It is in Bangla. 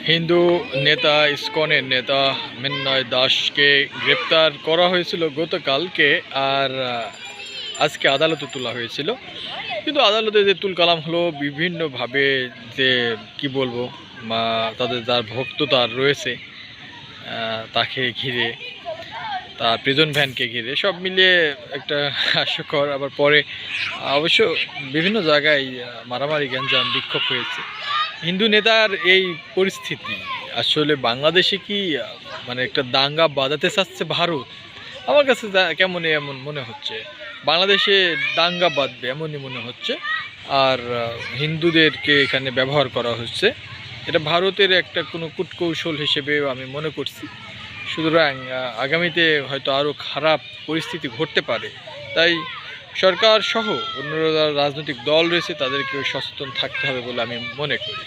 হিন্দু নেতা ইসকনের নেতা মিন্ময় দাসকে গ্রেপ্তার করা হয়েছিল গতকালকে, আর আজকে আদালতে তোলা হয়েছিল। কিন্তু আদালতে যে তুলকালাম হলো বিভিন্নভাবে, যে কি বলবো, তাদের যার ভক্ততা রয়েছে তাকে ঘিরে, তার প্রিজন ভ্যানকে ঘিরে, সব মিলিয়ে একটা হাস্যকর। আবার পরে অবশ্য বিভিন্ন জায়গায় মারামারি গ্যাঞ্জাম বিক্ষোভ হয়েছে। হিন্দু নেতার এই পরিস্থিতি আসলে বাংলাদেশে কি মানে একটা দাঙ্গা বাঁধাতে চাচ্ছে ভারত? আমার কাছে কেমন এমন মনে হচ্ছে, বাংলাদেশে দাঙ্গা বাঁধবে এমনই মনে হচ্ছে। আর হিন্দুদেরকে এখানে ব্যবহার করা হচ্ছে, এটা ভারতের একটা কোনো কূটকৌশল হিসেবে আমি মনে করছি। সুতরাং আগামীতে হয়তো আরও খারাপ পরিস্থিতি ঘটতে পারে। তাই সরকার সহ অন্য রাজনৈতিক দল রয়েছে, তাদেরকেও সচেতন থাকতে হবে বলে আমি মনে করি।